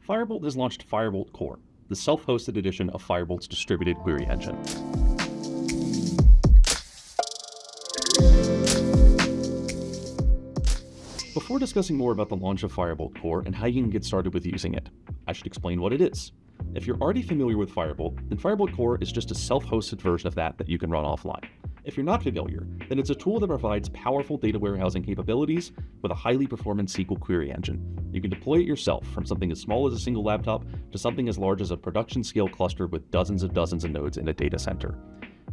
Firebolt has launched Firebolt Core, the self-hosted edition of Firebolt's distributed query engine. Before discussing more about the launch of Firebolt Core and how you can get started with using it, I should explain what it is. If you're already familiar with Firebolt, then Firebolt Core is just a self-hosted version of that you can run offline. If you're not familiar, then it's a tool that provides powerful data warehousing capabilities with a highly performant SQL query engine. You can deploy it yourself, from something as small as a single laptop to something as large as a production-scale cluster with dozens of nodes in a data center.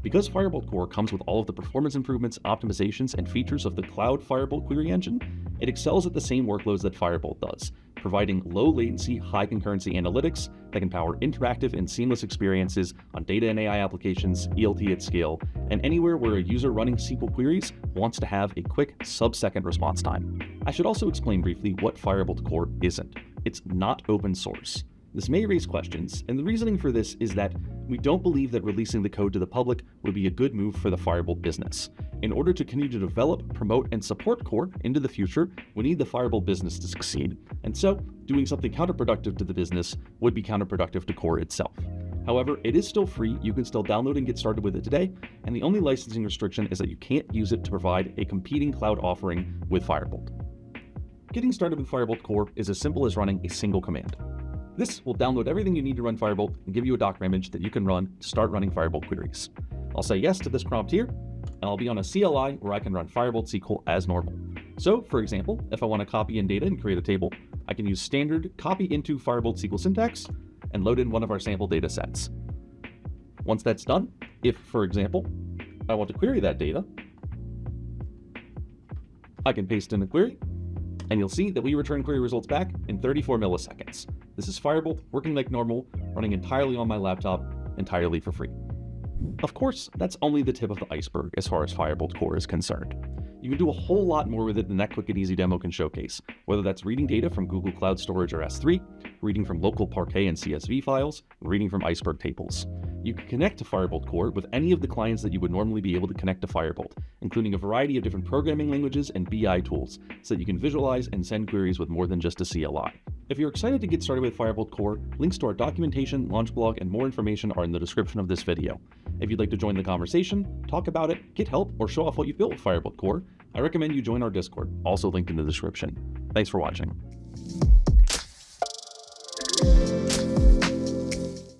Because Firebolt Core comes with all of the performance improvements, optimizations, and features of the cloud Firebolt query engine, it excels at the same workloads that Firebolt does, providing low latency, high concurrency analytics that can power interactive and seamless experiences on data and AI applications, ELT at scale, and anywhere where a user running SQL queries wants to have a quick sub-second response time. I should also explain briefly what Firebolt Core isn't. It's not open source. This may raise questions, and the reasoning for this is that we don't believe that releasing the code to the public would be a good move for the Firebolt business. In order to continue to develop, promote, and support Core into the future, we need the Firebolt business to succeed, and so doing something counterproductive to the business would be counterproductive to Core itself. However, it is still free, you can still download and get started with it today, and the only licensing restriction is that you can't use it to provide a competing cloud offering with Firebolt. Getting started with Firebolt Core is as simple as running a single command. This will download everything you need to run Firebolt and give you a Docker image that you can run to start running Firebolt queries. I'll say yes to this prompt here, and I'll be on a CLI where I can run Firebolt SQL as normal. So, for example, if I want to copy in data and create a table, I can use standard copy into Firebolt SQL syntax and load in one of our sample data sets. Once that's done, if, for example, I want to query that data, I can paste in a query, and you'll see that we return query results back in 34 milliseconds. This is Firebolt working like normal, running entirely on my laptop, entirely for free. Of course, that's only the tip of the iceberg as far as Firebolt Core is concerned. You can do a whole lot more with it than that quick and easy demo can showcase, whether that's reading data from Google Cloud Storage or S3, reading from local Parquet and CSV files, and reading from Iceberg tables. You can connect to Firebolt Core with any of the clients that you would normally be able to connect to Firebolt, including a variety of different programming languages and BI tools, so that you can visualize and send queries with more than just a CLI. If you're excited to get started with Firebolt Core, links to our documentation, launch blog, and more information are in the description of this video. If you'd like to join the conversation, talk about it, get help, or show off what you've built with Firebolt Core, I recommend you join our Discord, also linked in the description. Thanks for watching.